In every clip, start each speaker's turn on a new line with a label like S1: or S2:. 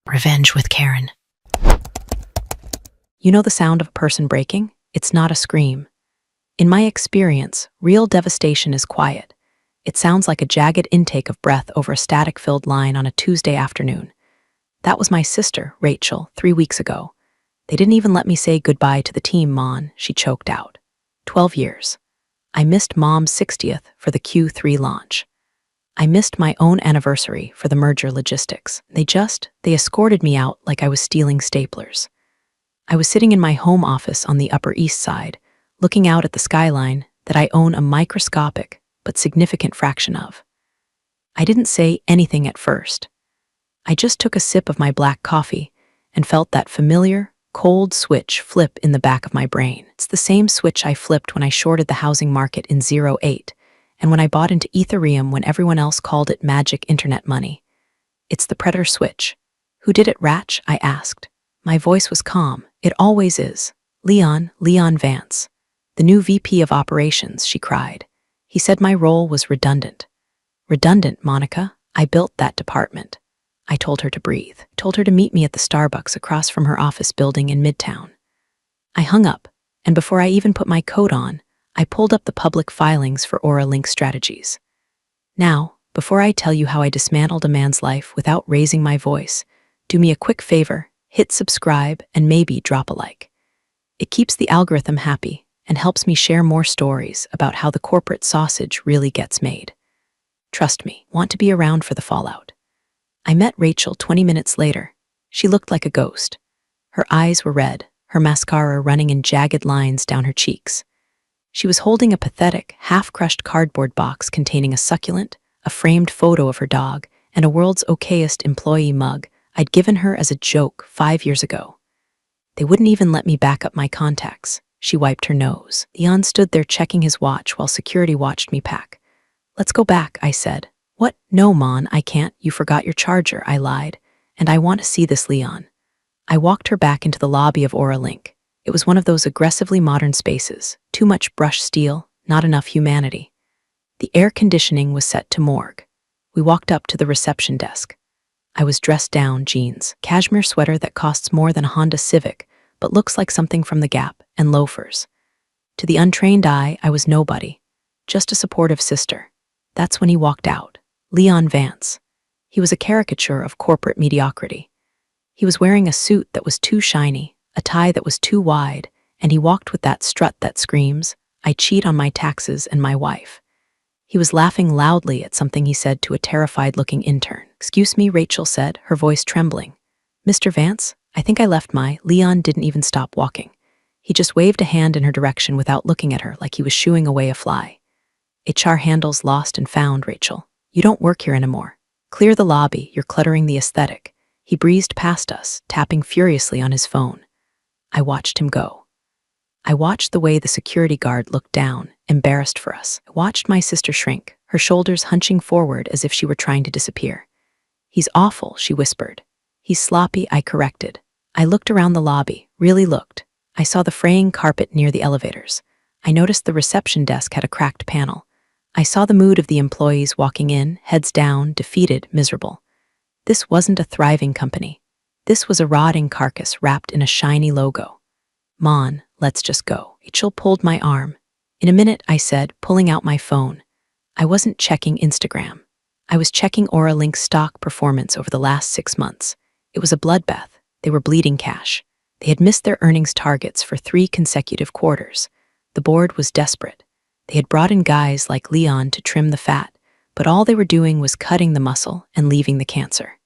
S1: Revenge with Karen.
S2: You know the sound of a person breaking? It's not a scream. In my experience, real devastation is quiet. It sounds like a jagged intake of breath over a static-filled line on a Tuesday afternoon. That was my sister, Rachel, 3 weeks ago. They didn't even let me say goodbye to the team, Mon, she choked out. 12 years. I missed Mom's 60th for the Q3 launch. I missed my own anniversary for the merger logistics. They escorted me out like I was stealing staplers. I was sitting in my home office on the Upper East Side, looking out at the skyline that I own a microscopic but significant fraction of. I didn't say anything at first. I just took a sip of my black coffee and felt that familiar, cold switch flip in the back of my brain. It's the same switch I flipped when I shorted the housing market in '08 and when I bought into Ethereum when everyone else called it magic internet money. It's the predator switch. Who did it, Ratch? I asked. My voice was calm. It always is. Leon Vance. The new VP of Operations, she cried. He said my role was redundant. Redundant, Monica? I built that department. I told her to breathe. Told her to meet me at the Starbucks across from her office building in Midtown. I hung up, and before I even put my coat on, I pulled up the public filings for Aura Link Strategies. Now, before I tell you how I dismantled a man's life without raising my voice, do me a quick favor, hit subscribe and maybe drop a like. It keeps the algorithm happy and helps me share more stories about how the corporate sausage really gets made. Trust me, want to be around for the fallout. I met Rachel 20 minutes later. She looked like a ghost. Her eyes were red, her mascara running in jagged lines down her cheeks. She was holding a pathetic, half-crushed cardboard box containing a succulent, a framed photo of her dog, and a world's okayest employee mug I'd given her as a joke 5 years ago. They wouldn't even let me back up my contacts. She wiped her nose. Leon stood there checking his watch while security watched me pack. Let's go back, I said. What? No, Mon, I can't. You forgot your charger, I lied. And I want to see this, Leon. I walked her back into the lobby of Aura Link. It was one of those aggressively modern spaces. Too much brushed steel, not enough humanity. The air conditioning was set to morgue. We walked up to the reception desk. I was dressed down, jeans, cashmere sweater that costs more than a Honda Civic, but looks like something from the Gap, and loafers. To the untrained eye, I was nobody, just a supportive sister. That's when he walked out. Leon Vance. He was a caricature of corporate mediocrity. He was wearing a suit that was too shiny, a tie that was too wide, and he walked with that strut that screams, I cheat on my taxes and my wife. He was laughing loudly at something he said to a terrified-looking intern. Excuse me, Rachel said, her voice trembling. Mr. Vance, I think I left my... Leon didn't even stop walking. He just waved a hand in her direction without looking at her like he was shooing away a fly. HR handles lost and found, Rachel. You don't work here anymore. Clear the lobby, you're cluttering the aesthetic. He breezed past us, tapping furiously on his phone. I watched him go. I watched the way the security guard looked down, embarrassed for us. I watched my sister shrink, her shoulders hunching forward as if she were trying to disappear. He's awful, she whispered. He's sloppy, I corrected. I looked around the lobby, really looked. I saw the fraying carpet near the elevators. I noticed the reception desk had a cracked panel. I saw the mood of the employees walking in, heads down, defeated, miserable. This wasn't a thriving company. This was a rotting carcass wrapped in a shiny logo. Mon, let's just go. Rachel pulled my arm. In a minute, I said, pulling out my phone. I wasn't checking Instagram. I was checking Aura Link's stock performance over the last 6 months. It was a bloodbath. They were bleeding cash. They had missed their earnings targets for 3 consecutive quarters. The board was desperate. They had brought in guys like Leon to trim the fat, but all they were doing was cutting the muscle and leaving the cancer.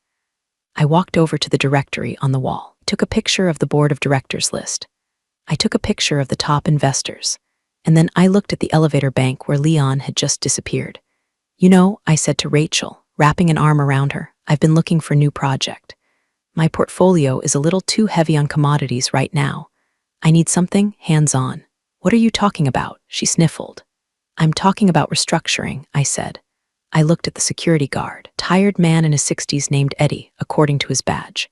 S2: I walked over to the directory on the wall, took a picture of the board of directors list. I took a picture of the top investors, and then I looked at the elevator bank where Leon had just disappeared. You know, I said to Rachel, wrapping an arm around her, I've been looking for a new project. My portfolio is a little too heavy on commodities right now. I need something hands-on. What are you talking about? She sniffled. I'm talking about restructuring, I said. I looked at the security guard, tired man in his 60s named Eddie, according to his badge.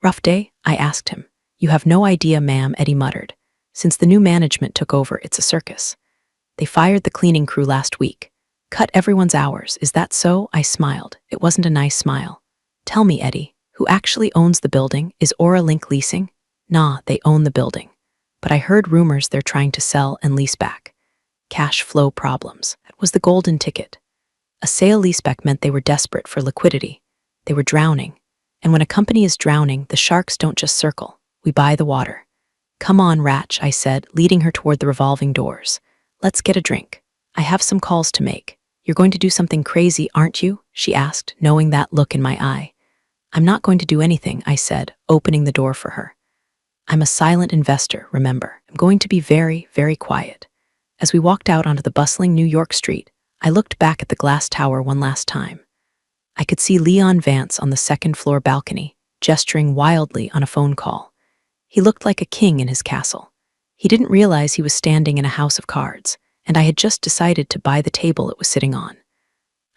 S2: Rough day? I asked him. You have no idea, ma'am, Eddie muttered. Since the new management took over, it's a circus. They fired the cleaning crew last week. Cut everyone's hours. Is that so? I smiled. It wasn't a nice smile. Tell me, Eddie, Who actually owns the building? Is Aura Link leasing? Nah, they own the building. But I heard rumors they're trying to sell and lease back. Cash flow problems. That was the golden ticket. A sale-leaseback meant they were desperate for liquidity. They were drowning. And when a company is drowning, the sharks don't just circle. We buy the water. Come on, Ratch, I said, leading her toward the revolving doors. Let's get a drink. I have some calls to make. You're going to do something crazy, aren't you? She asked, knowing that look in my eye. I'm not going to do anything, I said, opening the door for her. I'm a silent investor, remember. I'm going to be very, very quiet. As we walked out onto the bustling New York street, I looked back at the glass tower one last time. I could see Leon Vance on the second-floor balcony, gesturing wildly on a phone call. He looked like a king in his castle. He didn't realize he was standing in a house of cards, and I had just decided to buy the table it was sitting on.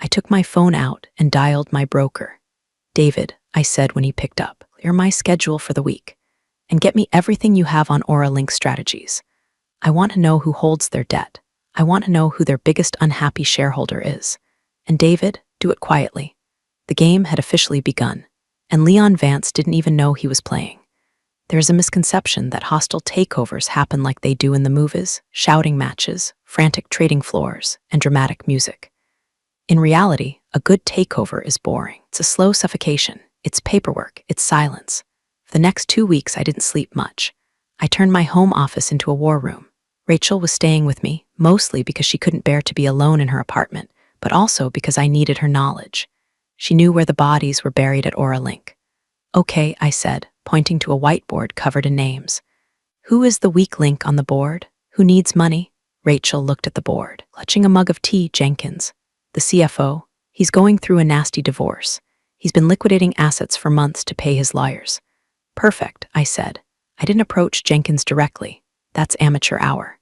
S2: I took my phone out and dialed my broker. David, I said when he picked up, clear my schedule for the week, and get me everything you have on Aura Link Strategies. I want to know who holds their debt. I want to know who their biggest unhappy shareholder is. And David, do it quietly. The game had officially begun, and Leon Vance didn't even know he was playing. There is a misconception that hostile takeovers happen like they do in the movies, shouting matches, frantic trading floors, and dramatic music. In reality, a good takeover is boring. It's a slow suffocation. It's paperwork. It's silence. For the next 2 weeks, I didn't sleep much. I turned my home office into a war room. Rachel was staying with me, mostly because she couldn't bear to be alone in her apartment, but also because I needed her knowledge. She knew where the bodies were buried at Aura Link. Okay, I said, pointing to a whiteboard covered in names. Who is the weak link on the board? Who needs money? Rachel looked at the board, clutching a mug of tea. Jenkins, the CFO. He's going through a nasty divorce. He's been liquidating assets for months to pay his lawyers. Perfect, I said. I didn't approach Jenkins directly. That's amateur hour.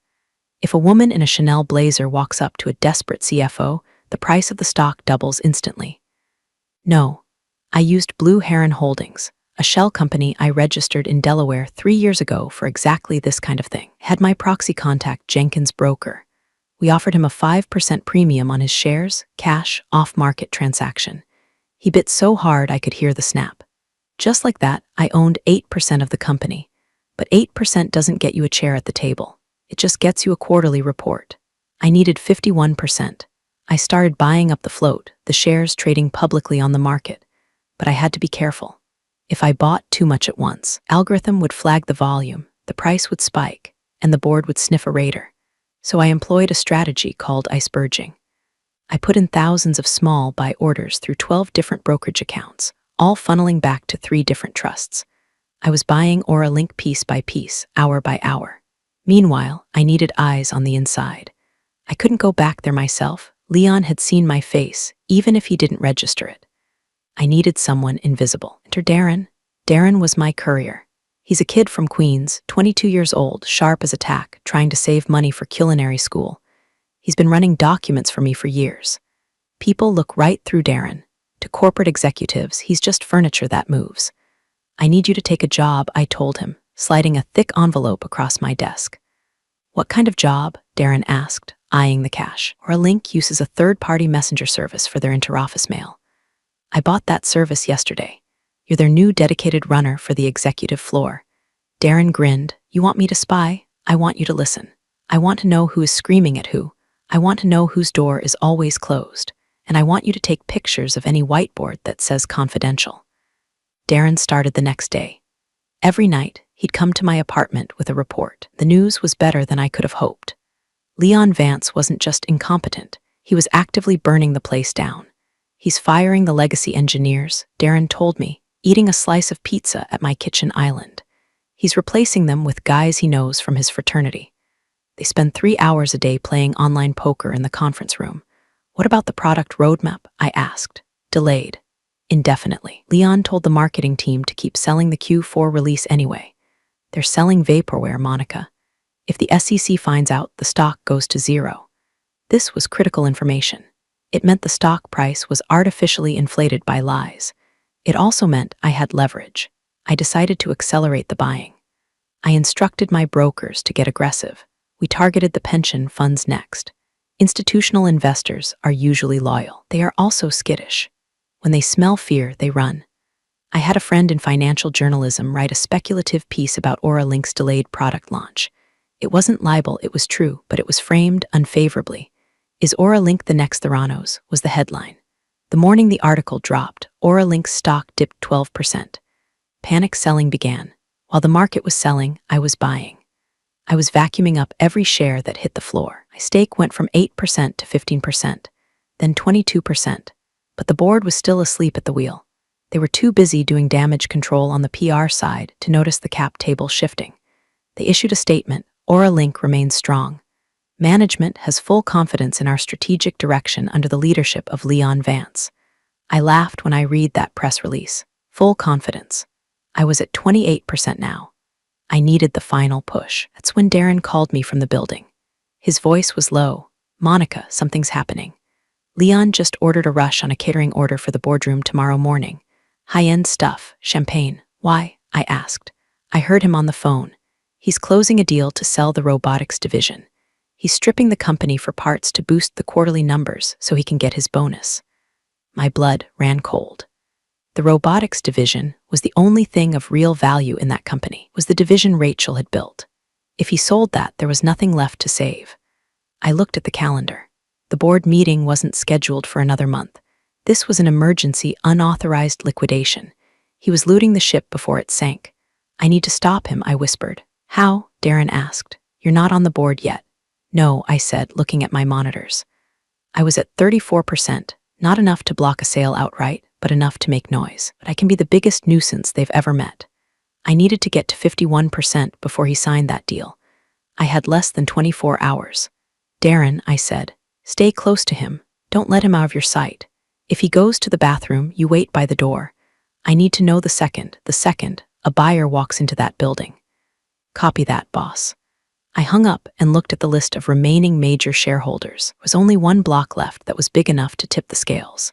S2: If a woman in a Chanel blazer walks up to a desperate CFO, the price of the stock doubles instantly. No, I used Blue Heron Holdings, a shell company I registered in Delaware 3 years ago for exactly this kind of thing. Had my Proxy contact Jenkins' broker. We offered him a 5% premium on his shares, cash, off-market transaction. He bit so hard I could hear the snap. Just like that, I owned 8% of the company. But 8% doesn't get you a chair at the table. It just gets you a quarterly report. I needed 51%. I started buying up the float, the shares trading publicly on the market. But I had to be careful. If I bought too much at once, algorithm would flag the volume, the price would spike, and the board would sniff a raider. So I employed a strategy called iceberging. I put in thousands of small buy orders through 12 different brokerage accounts, all funneling back to 3 different trusts. I was buying Aura Link piece by piece, hour by hour. Meanwhile, I needed eyes on the inside. I couldn't go back there myself. Leon had seen my face, even if he didn't register it. I needed someone invisible. Enter Darren. Darren was my courier. He's a kid from Queens, 22 years old, sharp as a tack, trying to save money for culinary school. He's been running documents for me for years. People look right through Darren. To corporate executives, he's just furniture that moves. I need you to take a job, I told him, sliding a thick envelope across my desk. What kind of job? Darren asked, eyeing the cash. Aura Link uses a third-party messenger service for their interoffice mail. I bought that service yesterday. You're their new dedicated runner for the executive floor. Darren grinned. You want me to spy? I want you to listen. I want to know who is screaming at who. I want to know whose door is always closed. And I want you to take pictures of any whiteboard that says confidential. Darren started the next day. Every night, he'd come to my apartment with a report. The news was better than I could have hoped. Leon Vance wasn't just incompetent. He was actively burning the place down. He's firing the legacy engineers, Darren told me, eating a slice of pizza at my kitchen island. He's replacing them with guys he knows from his fraternity. They spend 3 hours a day playing online poker in the conference room. What about the product roadmap? I asked. Delayed. Indefinitely. Leon told the marketing team to keep selling the Q4 release anyway. They're selling vaporware, Monica. If the SEC finds out, the stock goes to zero. This was critical information. It meant the stock price was artificially inflated by lies. It also meant I had leverage. I decided to accelerate the buying. I instructed my brokers to get aggressive. We targeted the pension funds next. Institutional investors are usually loyal. They are also skittish. When they smell fear, they run. I had a friend in financial journalism write a speculative piece about Auralink's delayed product launch. It wasn't libel, it was true, but it was framed unfavorably. Is Auralink the next Theranos? Was the headline. The morning the article dropped, Auralink's stock dipped 12%. Panic selling began. While the market was selling, I was buying. I was vacuuming up every share that hit the floor. My stake went from 8% to 15%, then 22%. But the board was still asleep at the wheel. They were too busy doing damage control on the PR side to notice the cap table shifting. They issued a statement, Auralink remains strong. Management has full confidence in our strategic direction under the leadership of Leon Vance. I laughed when I read that press release. Full confidence. I was at 28% now. I needed the final push. That's when Darren called me from the building. His voice was low. Monica, something's happening. Leon just ordered a rush on a catering order for the boardroom tomorrow morning. High-end stuff, champagne. Why? I asked. I heard him on the phone. He's closing a deal to sell the robotics division. He's stripping the company for parts to boost the quarterly numbers so he can get his bonus. My blood ran cold. The robotics division was the only thing of real value in that company, was the division Rachel had built. If he sold that, there was nothing left to save. I looked at the calendar. The board meeting wasn't scheduled for another month. This was an emergency, unauthorized liquidation. He was looting the ship before it sank. I need to stop him, I whispered. How? Darren asked. You're not on the board yet. No, I said, looking at my monitors. I was at 34%, not enough to block a sale outright, but enough to make noise. But I can be the biggest nuisance they've ever met. I needed to get to 51% before he signed that deal. I had less than 24 hours. Darren, I said, stay close to him. Don't let him out of your sight. If he goes to the bathroom, you wait by the door. I need to know the second a buyer walks into that building. Copy that, boss. I hung up and looked at the list of remaining major shareholders. There was only one block left that was big enough to tip the scales.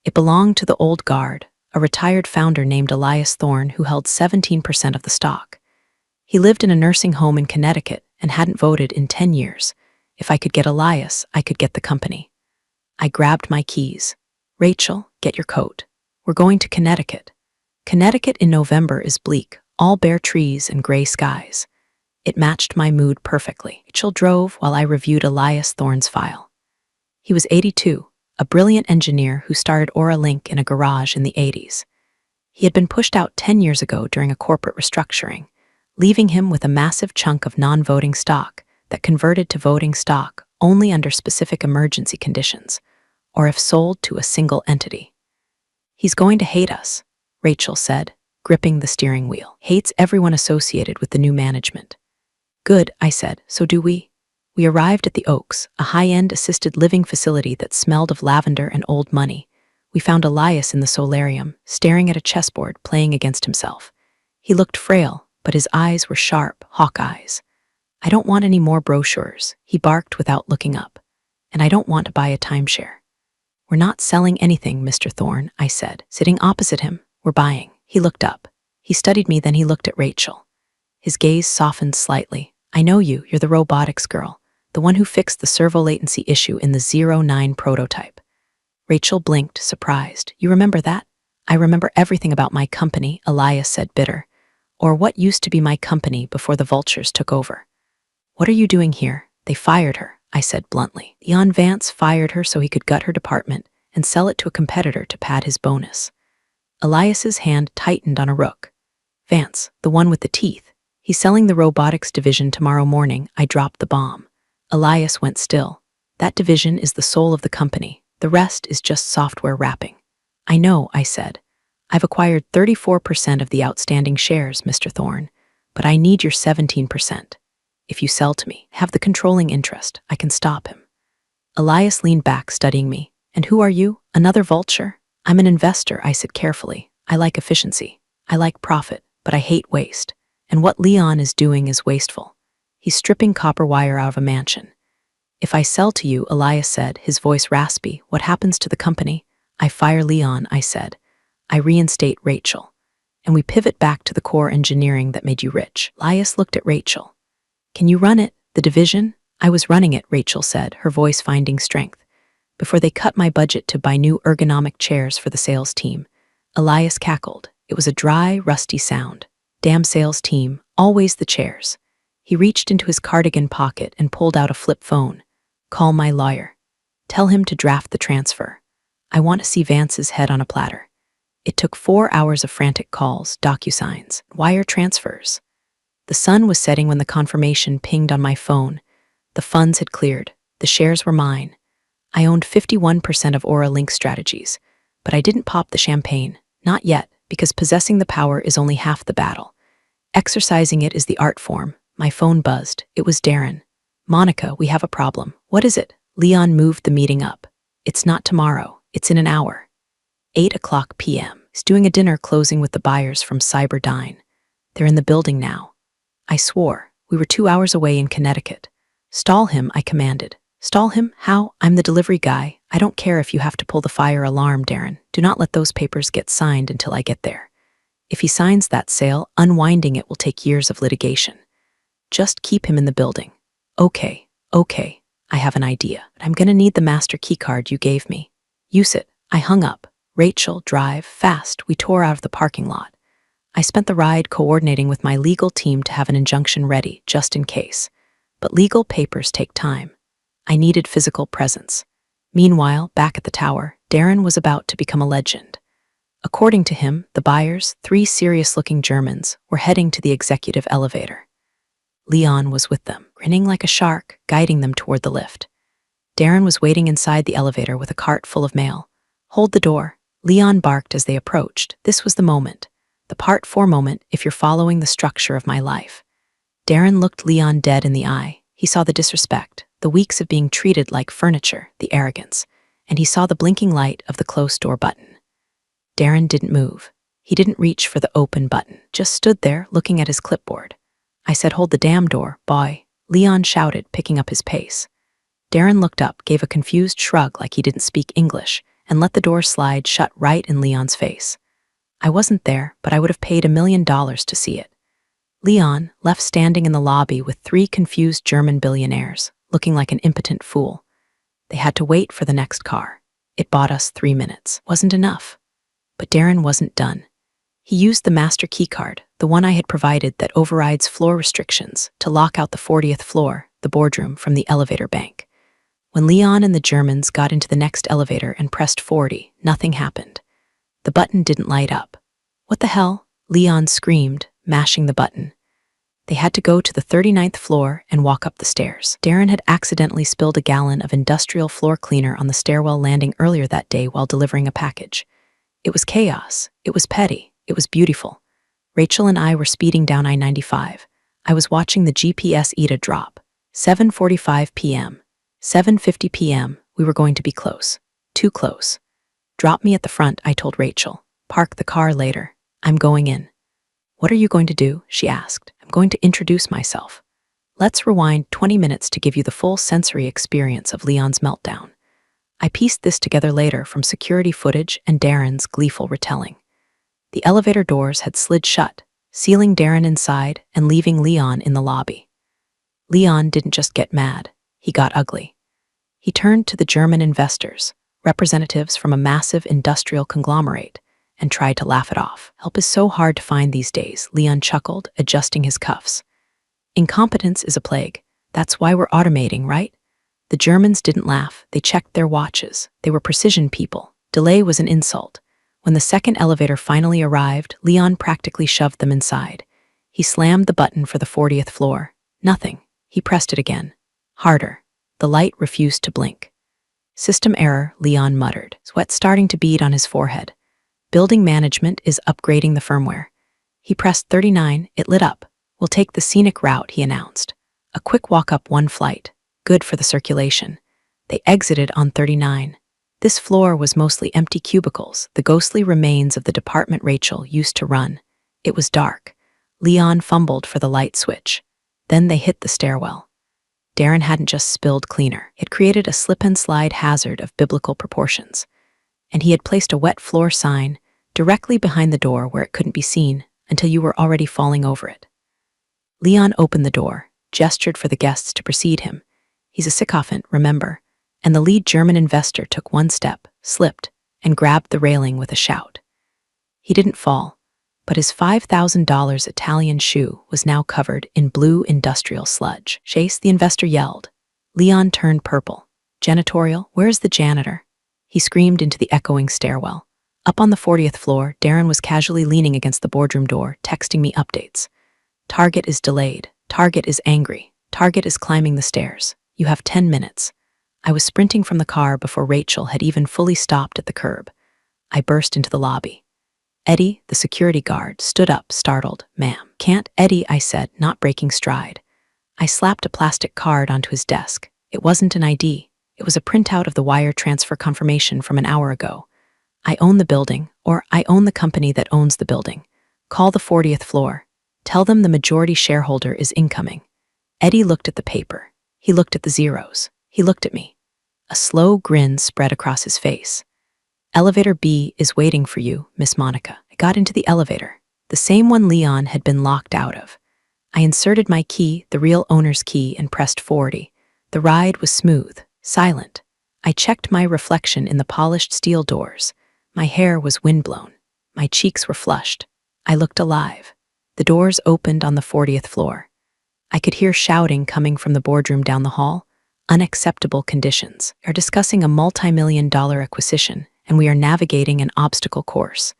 S2: It belonged to the old guard, a retired founder named Elias Thorne who held 17% of the stock. He lived in a nursing home in Connecticut and hadn't voted in 10 years. If I could get Elias, I could get the company. I grabbed my keys. Rachel, get your coat. We're going to Connecticut. Connecticut in November is bleak, all bare trees and gray skies. It matched my mood perfectly. Rachel drove while I reviewed Elias Thorne's file. He was 82, a brilliant engineer who started Auralink in a garage in the 80s. He had been pushed out 10 years ago during a corporate restructuring, leaving him with a massive chunk of non-voting stock that converted to voting stock only under specific emergency conditions, or if sold to a single entity. He's going to hate us, Rachel said, gripping the steering wheel. Hates everyone associated with the new management. Good, I said, so do we. We arrived at the Oaks, a high-end assisted living facility that smelled of lavender and old money. We found Elias in the solarium, staring at a chessboard, playing against himself. He looked frail, but his eyes were sharp, hawk eyes. I don't want any more brochures, he barked without looking up. And I don't want to buy a timeshare. We're not selling anything, Mr. Thorne, I said, sitting opposite him. We're buying. He looked up. He studied me, then he looked at Rachel. His gaze softened slightly. I know you, you're the robotics girl, the one who fixed the servo latency issue in the 09 prototype. Rachel blinked, surprised. You remember that? I remember everything about my company, Elias said, bitter. Or what used to be my company before the vultures took over. What are you doing here? They fired her, I said bluntly. Leon Vance fired her so he could gut her department and sell it to a competitor to pad his bonus. Elias's hand tightened on a rook. Vance, the one with the teeth. He's selling the robotics division tomorrow morning. I dropped the bomb. Elias went still. That division is the soul of the company. The rest is just software wrapping. I know, I said. I've acquired 34% of the outstanding shares, Mr. Thorne, but I need your 17%. If you sell to me, have the controlling interest, I can stop him. Elias leaned back, studying me. And who are you? Another vulture? I'm an investor, I said carefully. I like efficiency. I like profit, but I hate waste. And what Leon is doing is wasteful. He's stripping copper wire out of a mansion. If I sell to you, Elias said, his voice raspy, what happens to the company? I fire Leon, I said. I reinstate Rachel. And we pivot back to the core engineering that made you rich. Elias looked at Rachel. Can you run it, the division? I was running it, Rachel said, her voice finding strength. Before they cut my budget to buy new ergonomic chairs for the sales team. Elias cackled. It was a dry, rusty sound. Damn sales team, always the chairs. He reached into his cardigan pocket and pulled out a flip phone. Call my lawyer. Tell him to draft the transfer. I want to see Vance's head on a platter. It took 4 hours of frantic calls, DocuSigns, wire transfers. The sun was setting when the confirmation pinged on my phone. The funds had cleared. The shares were mine. I owned 51% of Aura Link Strategies, but I didn't pop the champagne. Not yet, because possessing the power is only half the battle. Exercising it is the art form. My phone buzzed. It was Darren. Monica, we have a problem. What is it? Leon moved the meeting up. It's not tomorrow. It's in an hour. 8:00 p.m. He's doing a dinner closing with the buyers from Cyberdyne. They're in the building now. I swore. We were 2 hours away in Connecticut. Stall him, I commanded. Stall him? How? I'm the delivery guy. I don't care if you have to pull the fire alarm, Darren. Do not let those papers get signed until I get there. If he signs that sale, unwinding it will take years of litigation. Just keep him in the building. Okay. I have an idea. I'm gonna need the master keycard you gave me. Use it. I hung up. Rachel, drive, fast. We tore out of the parking lot. I spent the ride coordinating with my legal team to have an injunction ready, just in case. But legal papers take time. I needed physical presence. Meanwhile, back at the tower, Darren was about to become a legend. According to him, the buyers, 3 serious-looking Germans, were heading to the executive elevator. Leon was with them, grinning like a shark, guiding them toward the lift. Darren was waiting inside the elevator with a cart full of mail. Hold the door. Leon barked as they approached. This was the moment. The Part 4 moment, if you're following the structure of my life. Darren looked Leon dead in the eye. He saw the disrespect, the weeks of being treated like furniture, the arrogance, and he saw the blinking light of the closed door button. Darren didn't move. He didn't reach for the open button, just stood there looking at his clipboard. I said, hold the damn door, boy. Leon shouted, picking up his pace. Darren looked up, gave a confused shrug like he didn't speak English, and let the door slide shut right in Leon's face. I wasn't there, but I would have paid $1 million to see it. Leon, left standing in the lobby with 3 confused German billionaires, looking like an impotent fool. They had to wait for the next car. It bought us 3 minutes. Wasn't enough. But Darren wasn't done. He used the master keycard, the one I had provided that overrides floor restrictions, to lock out the 40th floor, the boardroom, from the elevator bank. When Leon and the Germans got into the next elevator and pressed 40, nothing happened. The button didn't light up. What the hell? Leon screamed, mashing the button. They had to go to the 39th floor and walk up the stairs. Darren had accidentally spilled a gallon of industrial floor cleaner on the stairwell landing earlier that day while delivering a package. It was chaos. It was petty. It was beautiful. Rachel and I were speeding down I-95. I was watching the GPS ETA drop. 7:45 p.m. 7:50 p.m. We were going to be close. Too close. Drop me at the front, I told Rachel. Park the car later. I'm going in. What are you going to do? She asked. I'm going to introduce myself. Let's rewind 20 minutes to give you the full sensory experience of Leon's meltdown. I pieced this together later from security footage and Darren's gleeful retelling. The elevator doors had slid shut, sealing Darren inside and leaving Leon in the lobby. Leon didn't just get mad, he got ugly. He turned to the German investors, representatives from a massive industrial conglomerate, and tried to laugh it off. Help is so hard to find these days, Leon chuckled, adjusting his cuffs. Incompetence is a plague. That's why we're automating, right? The Germans didn't laugh. They checked their watches. They were precision people. Delay was an insult. When the second elevator finally arrived, Leon practically shoved them inside. He slammed the button for the 40th floor. Nothing. He pressed it again. Harder. The light refused to blink. System error, Leon muttered, sweat starting to bead on his forehead. Building management is upgrading the firmware. He pressed 39, it lit up. We'll take the scenic route, he announced. A quick walk up 1 flight. Good for the circulation. They exited on 39. This floor was mostly empty cubicles, the ghostly remains of the department Rachel used to run. It was dark. Leon fumbled for the light switch. Then they hit the stairwell. Darren hadn't just spilled cleaner. It created a slip-and-slide hazard of biblical proportions. And he had placed a wet floor sign directly behind the door where it couldn't be seen until you were already falling over it. Leon opened the door, gestured for the guests to precede him. He's a sycophant, remember? And the lead German investor took 1 step, slipped, and grabbed the railing with a shout. He didn't fall. but his $5,000 Italian shoe was now covered in blue industrial sludge. Chase, the investor yelled. Leon turned purple. Janitorial, where's the janitor? He screamed into the echoing stairwell. Up on the 40th floor, Darren was casually leaning against the boardroom door, texting me updates. Target is delayed. Target is angry. Target is climbing the stairs. You have 10 minutes. I was sprinting from the car before Rachel had even fully stopped at the curb. I burst into the lobby. Eddie, the security guard, stood up, startled. Ma'am. Can't, Eddie, I said, not breaking stride. I slapped a plastic card onto his desk. It wasn't an ID. It was a printout of the wire transfer confirmation from an hour ago. I own the building, or I own the company that owns the building. Call the 40th floor. Tell them the majority shareholder is incoming. Eddie looked at the paper. He looked at the zeros. He looked at me. A slow grin spread across his face. Elevator B is waiting for you, Miss Monica. I got into the elevator, the same one Leon had been locked out of. I inserted my key, the real owner's key, and pressed 40. The ride was smooth, silent. I checked my reflection in the polished steel doors. My hair was windblown. My cheeks were flushed. I looked alive. The doors opened on the 40th floor. I could hear shouting coming from the boardroom down the hall. Unacceptable conditions. We are discussing a multi-million-dollar acquisition, and we are navigating an obstacle course.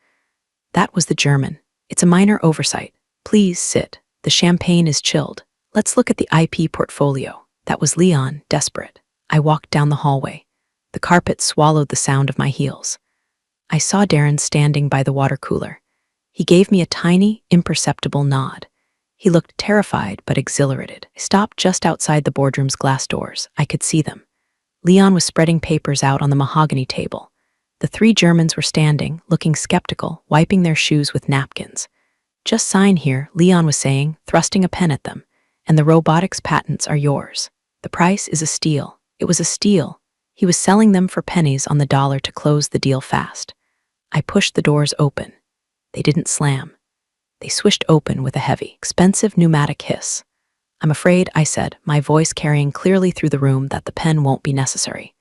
S2: That was the German. It's a minor oversight. Please sit. The champagne is chilled. Let's look at the IP portfolio. That was Leon, desperate. I walked down the hallway. The carpet swallowed the sound of my heels. I saw Darren standing by the water cooler. He gave me a tiny, imperceptible nod. He looked terrified but exhilarated. I stopped just outside the boardroom's glass doors. I could see them. Leon was spreading papers out on the mahogany table. The three Germans were standing, looking skeptical, wiping their shoes with napkins. Just sign here, Leon was saying, thrusting a pen at them, and the robotics patents are yours. The price is a steal. It was a steal. He was selling them for pennies on the dollar to close the deal fast. I pushed the doors open. They didn't slam. They swished open with a heavy, expensive pneumatic hiss. I'm afraid, I said, my voice carrying clearly through the room, that the pen won't be necessary.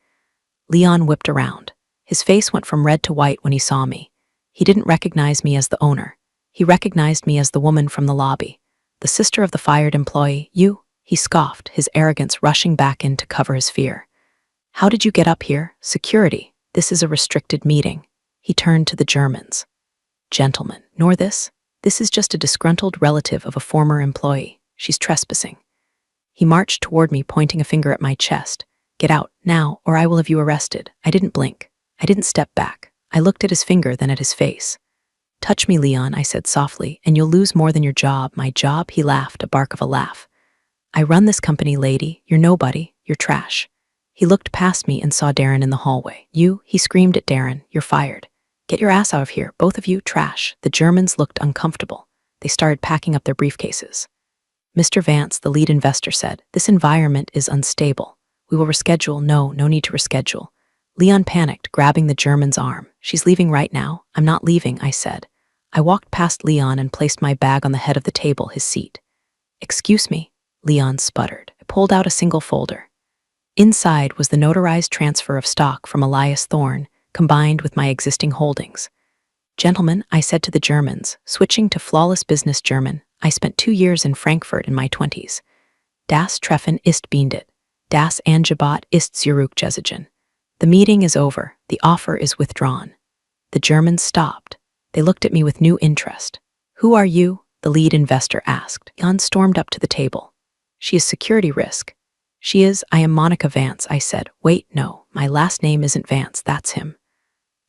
S2: Leon whipped around. His face went from red to white when he saw me. He didn't recognize me as the owner. He recognized me as the woman from the lobby, the sister of the fired employee. You? He scoffed, his arrogance rushing back in to cover his fear. How did you get up here? Security. This is a restricted meeting. He turned to the Germans. Gentlemen, nor this. This is just a disgruntled relative of a former employee. She's trespassing. He marched toward me, pointing a finger at my chest. Get out, now, or I will have you arrested. I didn't blink. I didn't step back. I looked at his finger, then at his face. Touch me, Leon, I said softly, and you'll lose more than your job. My job? He laughed, a bark of a laugh. I run this company, lady. You're nobody. You're trash. He looked past me and saw Darren in the hallway. You? He screamed at Darren. You're fired. Get your ass out of here, both of you, trash. The Germans looked uncomfortable. They started packing up their briefcases. Mr. Vance, the lead investor, said, this environment is unstable. We will reschedule. No need to reschedule. Leon panicked, grabbing the German's arm. She's leaving right now. I'm not leaving, I said. I walked past Leon and placed my bag on the head of the table, his seat. Excuse me, Leon sputtered. I pulled out a single folder. Inside was the notarized transfer of stock from Elias Thorne, combined with my existing holdings. Gentlemen, I said to the Germans, switching to flawless business German, I spent 2 years in Frankfurt in my 20s. Das Treffen ist beendet. Das Angebot ist zurückgezogen. The meeting is over. The offer is withdrawn. The Germans stopped. They looked at me with new interest. Who are you? The lead investor asked. Jan stormed up to the table. She is security risk. She is. I am Monica Vance, I said. Wait, no, my last name isn't Vance, that's him.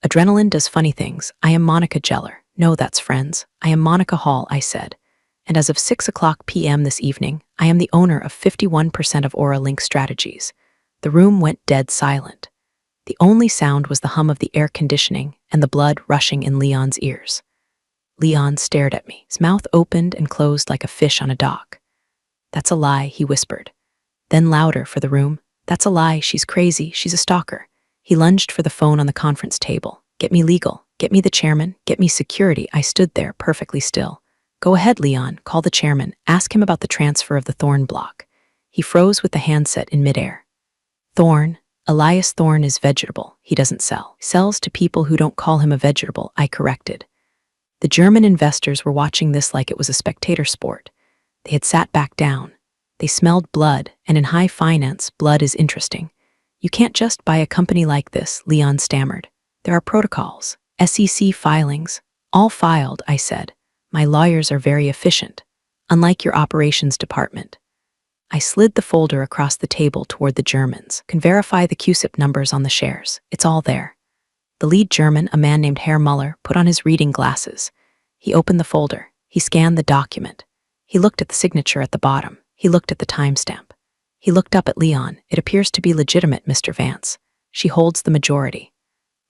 S2: Adrenaline does funny things. I am Monica Geller. No, that's friends. I am Monica Hall, I said. And as of 6:00 p.m. this evening, I am the owner of 51% of Aura Link Strategies. The room went dead silent. The only sound was the hum of the air conditioning and the blood rushing in Leon's ears. Leon stared at me, his mouth opened and closed like a fish on a dock. That's a lie, he whispered. Then louder for the room. That's a lie, she's crazy, she's a stalker. He lunged for the phone on the conference table. Get me legal, get me the chairman, get me security. I stood there, perfectly still. Go ahead, Leon, call the chairman, ask him about the transfer of the Thorne block. He froze with the handset in midair. Thorne? Elias Thorne is vegetable, he doesn't sell. He sells to people who don't call him a vegetable, I corrected. The German investors were watching this like it was a spectator sport. They had sat back down. They smelled blood, and in high finance, blood is interesting. You can't just buy a company like this, Leon stammered. There are protocols, SEC filings, all filed, I said. My lawyers are very efficient, unlike your operations department. I slid the folder across the table toward the Germans. Can verify the CUSIP numbers on the shares. It's all there. The lead German, a man named Herr Muller, put on his reading glasses. He opened the folder. He scanned the document. He looked at the signature at the bottom. He looked at the timestamp. He looked up at Leon. It appears to be legitimate, Mr. Vance. She holds the majority.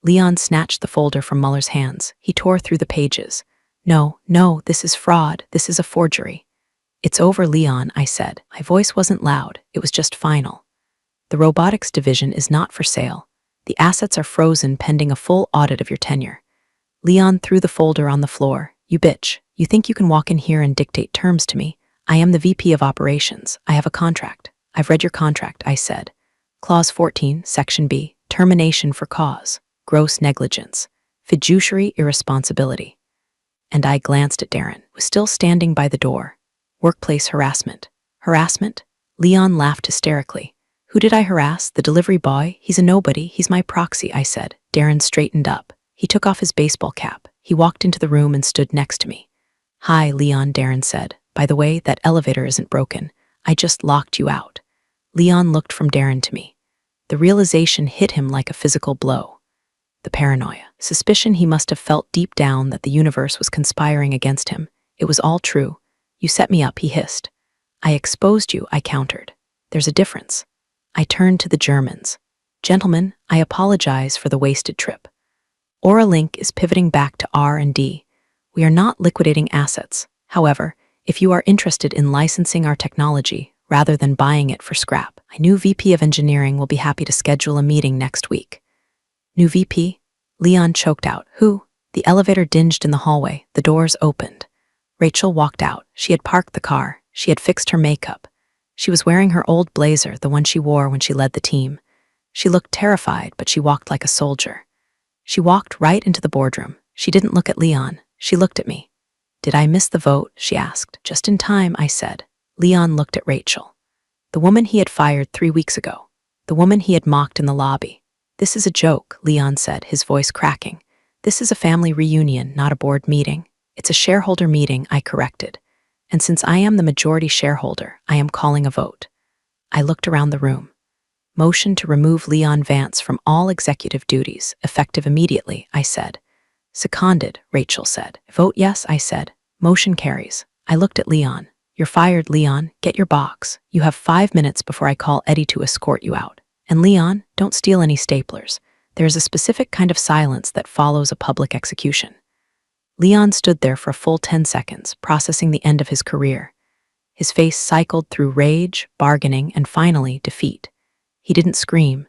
S2: Leon snatched the folder from Muller's hands. He tore through the pages. No, this is fraud. This is a forgery. It's over, Leon, I said. My voice wasn't loud. It was just final. The robotics division is not for sale. The assets are frozen pending a full audit of your tenure. Leon threw the folder on the floor. You bitch. You think you can walk in here and dictate terms to me? I am the VP of operations. I have a contract. I've read your contract, I said. Clause 14, Section B, termination for cause, gross negligence, fiduciary irresponsibility. And I glanced at Darren, who was still standing by the door. Workplace harassment. Harassment? Leon laughed hysterically. Who did I harass? The delivery boy? He's a nobody. He's my proxy, I said. Darren straightened up. He took off his baseball cap. He walked into the room and stood next to me. Hi, Leon, Darren said. By the way, that elevator isn't broken. I just locked you out. Leon looked from Darren to me. The realization hit him like a physical blow. The paranoia, suspicion he must have felt deep down that the universe was conspiring against him. It was all true. You set me up, he hissed. I exposed you, I countered. There's a difference. I turned to the Germans. Gentlemen, I apologize for the wasted trip. Auralink is pivoting back to R&D. We are not liquidating assets. However, if you are interested in licensing our technology rather than buying it for scrap, my new VP of Engineering will be happy to schedule a meeting next week. New VP? Leon choked out. Who? The elevator dinged in the hallway. The doors opened. Rachel walked out. She had parked the car. She had fixed her makeup. She was wearing her old blazer, the one she wore when she led the team. She looked terrified, but she walked like a soldier. She walked right into the boardroom. She didn't look at Leon. She looked at me. Did I miss the vote? She asked. Just in time, I said. Leon looked at Rachel. The woman he had fired 3 weeks ago. The woman he had mocked in the lobby. This is a joke, Leon said, his voice cracking. This is a family reunion, not a board meeting. It's a shareholder meeting, I corrected. And since I am the majority shareholder, I am calling a vote. I looked around the room. Motion to remove Leon Vance from all executive duties, effective immediately, I said. Seconded, Rachel said. Vote yes, I said. Motion carries. I looked at Leon. You're fired, Leon. Get your box. You have 5 minutes before I call Eddie to escort you out. And Leon, don't steal any staplers. There is a specific kind of silence that follows a public execution. Leon stood there for a full 10 seconds, processing the end of his career. His face cycled through rage, bargaining, and finally, defeat. He didn't scream.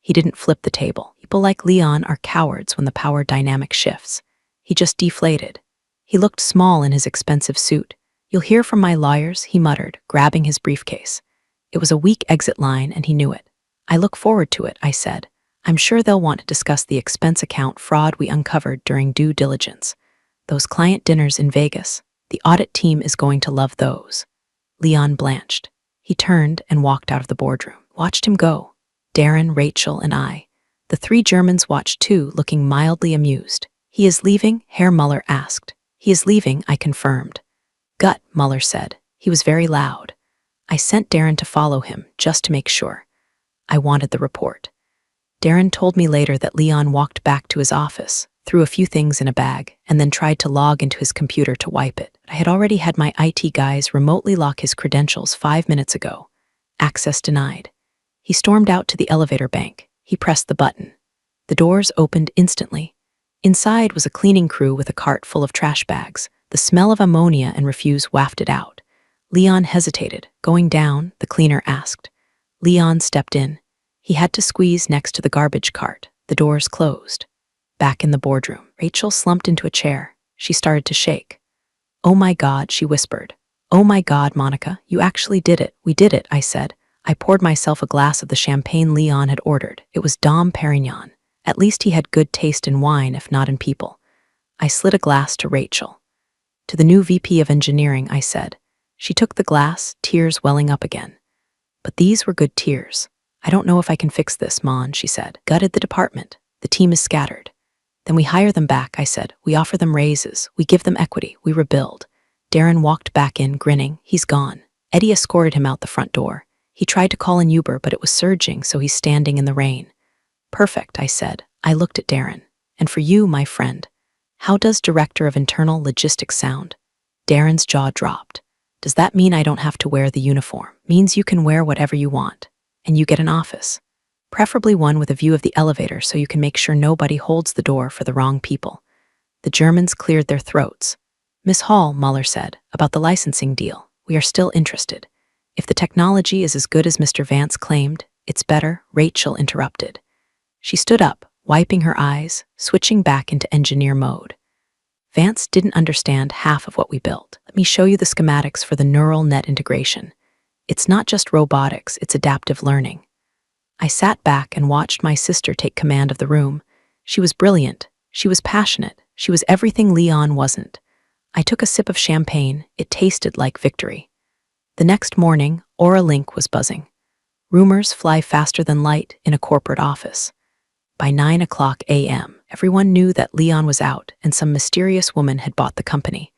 S2: He didn't flip the table. People like Leon are cowards when the power dynamic shifts. He just deflated. He looked small in his expensive suit. You'll hear from my lawyers, he muttered, grabbing his briefcase. It was a weak exit line, and he knew it. I look forward to it, I said. I'm sure they'll want to discuss the expense account fraud we uncovered during due diligence. Those client dinners in Vegas. The audit team is going to love those. Leon blanched. He turned and walked out of the boardroom. Watched him go. Darren, Rachel, and I. The 3 Germans watched too, looking mildly amused. He is leaving? Herr Muller asked. He is leaving, I confirmed. Gut, Muller said. He was very loud. I sent Darren to follow him, just to make sure. I wanted the report. Darren told me later that Leon walked back to his office, threw a few things in a bag, and then tried to log into his computer to wipe it. I had already had my IT guys remotely lock his credentials 5 minutes ago. Access denied. He stormed out to the elevator bank. He pressed the button. The doors opened instantly. Inside was a cleaning crew with a cart full of trash bags. The smell of ammonia and refuse wafted out. Leon hesitated. Going down, the cleaner asked. Leon stepped in. He had to squeeze next to the garbage cart. The doors closed. Back in the boardroom, Rachel slumped into a chair. She started to shake. Oh my God, she whispered. Oh my God, Monica, you actually did it. We did it, I said. I poured myself a glass of the champagne Leon had ordered. It was Dom Perignon. At least he had good taste in wine, if not in people. I slid a glass to Rachel. To the new VP of engineering, I said. She took the glass, tears welling up again. But these were good tears. I don't know if I can fix this, Mon, she said. Gutted the department. The team is scattered. Then we hire them back, I said. We offer them raises. We give them equity. We rebuild. Darren walked back in, grinning. He's gone. Eddie escorted him out the front door. He tried to call an Uber, but it was surging, so he's standing in the rain. Perfect, I said. I looked at Darren. And for you, my friend, how does Director of Internal Logistics sound? Darren's jaw dropped. Does that mean I don't have to wear the uniform? Means you can wear whatever you want. And you get an office. Preferably one with a view of the elevator so you can make sure nobody holds the door for the wrong people. The Germans cleared their throats. Miss Hall, Muller said, about the licensing deal. We are still interested. If the technology is as good as Mr. Vance claimed, it's better, Rachel interrupted. She stood up, wiping her eyes, switching back into engineer mode. Vance didn't understand half of what we built. Let me show you the schematics for the neural net integration. It's not just robotics, it's adaptive learning. I sat back and watched my sister take command of the room. She was brilliant. She was passionate. She was everything Leon wasn't. I took a sip of champagne. It tasted like victory. The next morning, Aura Link was buzzing. Rumors fly faster than light in a corporate office. By 9:00 a.m., everyone knew that Leon was out and some mysterious woman had bought the company.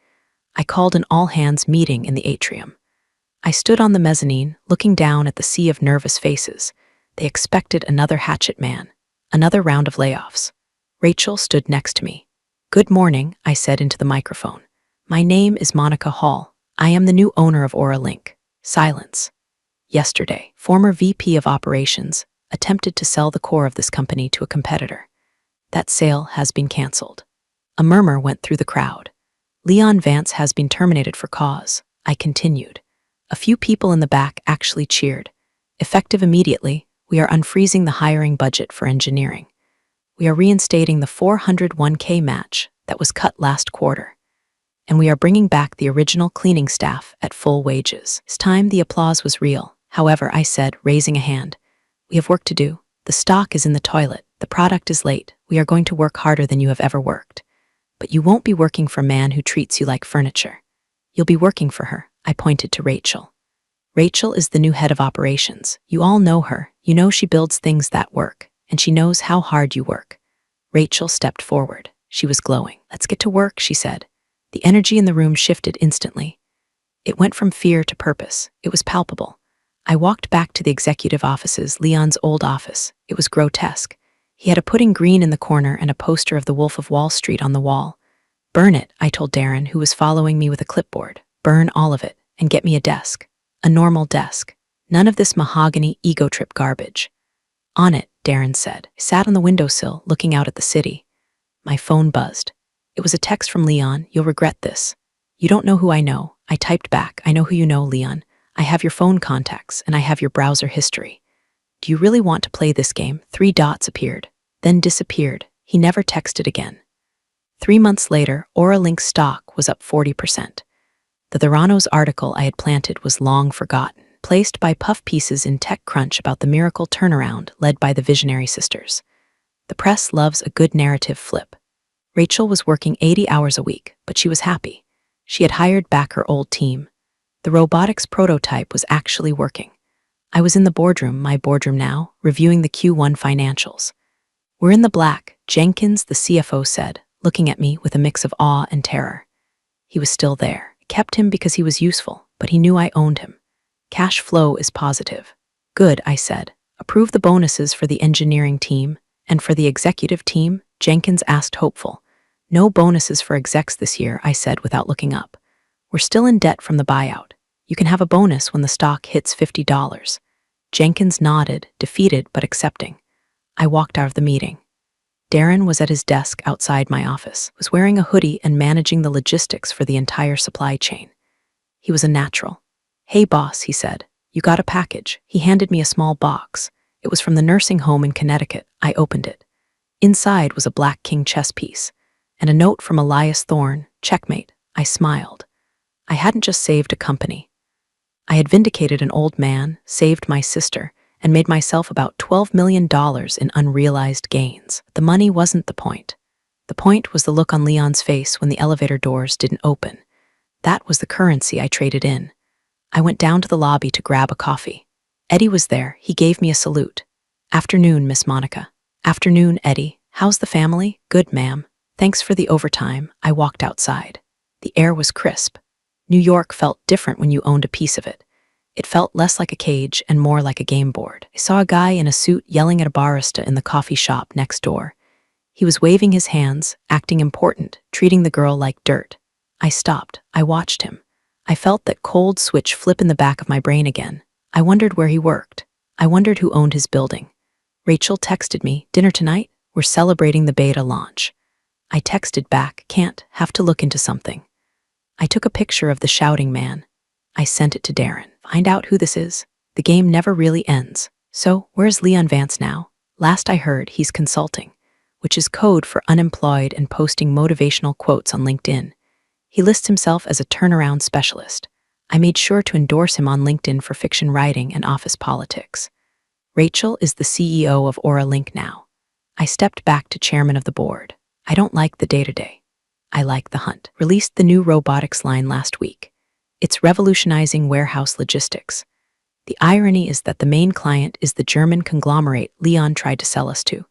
S2: I called an all-hands meeting in the atrium. I stood on the mezzanine, looking down at the sea of nervous faces. They expected another hatchet man, another round of layoffs. Rachel stood next to me. Good morning, I said into the microphone. My name is Monica Hall. I am the new owner of Aura Link. Silence. Yesterday, former VP of Operations attempted to sell the core of this company to a competitor. That sale has been canceled. A murmur went through the crowd. Leon Vance has been terminated for cause, I continued. A few people in the back actually cheered. Effective immediately, we are unfreezing the hiring budget for engineering. We are reinstating the 401k match that was cut last quarter. And we are bringing back the original cleaning staff at full wages. This time the applause was real. However, I said, raising a hand, we have work to do. The stock is in the toilet. The product is late. We are going to work harder than you have ever worked. But you won't be working for a man who treats you like furniture. You'll be working for her. I pointed to Rachel. Rachel is the new head of operations. You all know her. You know she builds things that work, and she knows how hard you work. Rachel stepped forward. She was glowing. Let's get to work, she said. The energy in the room shifted instantly. It went from fear to purpose. It was palpable. I walked back to the executive offices, Leon's old office. It was grotesque. He had a pudding green in the corner and a poster of the Wolf of Wall Street on the wall. Burn it, I told Darren, who was following me with a clipboard. Burn all of it, and get me a desk. A normal desk. None of this mahogany ego trip garbage. On it, Darren said. I sat on the windowsill, looking out at the city. My phone buzzed. It was a text from Leon. You'll regret this. You don't know who I know. I typed back. I know who you know, Leon. I have your phone contacts, and I have your browser history. Do you really want to play this game? 3 dots appeared, then disappeared. He never texted again. 3 months later, Aura Link stock was up 40%. The Theranos article I had planted was long forgotten, placed by puff pieces in TechCrunch about the miracle turnaround led by the visionary sisters. The press loves a good narrative flip. Rachel was working 80 hours a week, but she was happy. She had hired back her old team. The robotics prototype was actually working. I was in the boardroom, my boardroom now, reviewing the Q1 financials. We're in the black, Jenkins, the CFO said, looking at me with a mix of awe and terror. He was still there. I kept him because he was useful, but he knew I owned him. Cash flow is positive. Good, I said. Approve the bonuses for the engineering team, and for the executive team, Jenkins asked hopeful. No bonuses for execs this year, I said without looking up. We're still in debt from the buyout. You can have a bonus when the stock hits $50. Jenkins nodded, defeated but accepting. I walked out of the meeting. Darren was at his desk outside my office, was wearing a hoodie and managing the logistics for the entire supply chain. He was a natural. Hey boss, he said. You got a package. He handed me a small box. It was from the nursing home in Connecticut. I opened it. Inside was a black king chess piece, and a note from Elias Thorne, checkmate. I smiled. I hadn't just saved a company. I had vindicated an old man, saved my sister, and made myself about $12 million in unrealized gains. The money wasn't the point. The point was the look on Leon's face when the elevator doors didn't open. That was the currency I traded in. I went down to the lobby to grab a coffee. Eddie was there. He gave me a salute. "Afternoon, Miss Monica." "Afternoon, Eddie. How's the family?" "Good, ma'am. Thanks for the overtime." I walked outside. The air was crisp. New York felt different when you owned a piece of it. It felt less like a cage and more like a game board. I saw a guy in a suit yelling at a barista in the coffee shop next door. He was waving his hands, acting important, treating the girl like dirt. I stopped. I watched him. I felt that cold switch flip in the back of my brain again. I wondered where he worked. I wondered who owned his building. Rachel texted me, "Dinner tonight? We're celebrating the beta launch." I texted back, "Can't, have to look into something." I took a picture of the shouting man. I sent it to Darren. "Find out who this is. The game never really ends." "So, where's Leon Vance now?" "Last I heard, he's consulting," which is code for unemployed and posting motivational quotes on LinkedIn. He lists himself as a turnaround specialist. I made sure to endorse him on LinkedIn for fiction writing and office politics. Rachel is the CEO of Aura Link now. I stepped back to chairman of the board. I don't like the day-to-day. I like the hunt. Released the new robotics line last week. It's revolutionizing warehouse logistics. The irony is that the main client is the German conglomerate Leon tried to sell us to.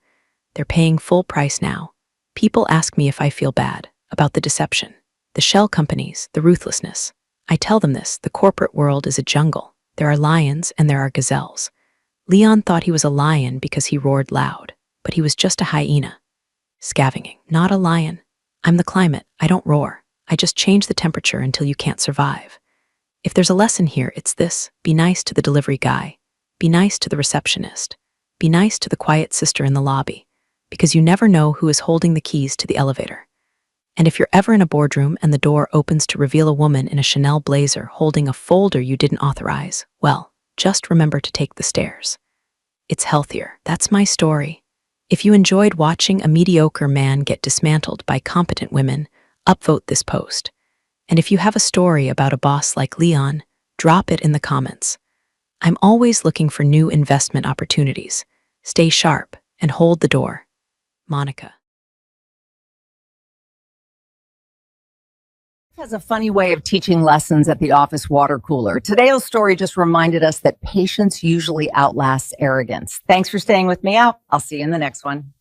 S2: They're paying full price now. People ask me if I feel bad about the deception, the shell companies, the ruthlessness. I tell them this: the corporate world is a jungle. There are lions and there are gazelles. Leon thought he was a lion because he roared loud, but he was just a hyena. Scavenging, not a lion. I'm the climate. I don't roar. I just change the temperature until you can't survive. If there's a lesson here, it's this: be nice to the delivery guy. Be nice to the receptionist. Be nice to the quiet sister in the lobby, because you never know who is holding the keys to the elevator. And if you're ever in a boardroom and the door opens to reveal a woman in a Chanel blazer holding a folder you didn't authorize, well, just remember to take the stairs. It's healthier. That's my story. If you enjoyed watching a mediocre man get dismantled by competent women, upvote this post. And if you have a story about a boss like Leon, drop it in the comments. I'm always looking for new investment opportunities. Stay sharp and hold the door. Monica.
S1: Has a funny way of teaching lessons at the office water cooler. Today's story just reminded us that patience usually outlasts arrogance. Thanks for staying with me out. I'll see you in the next one.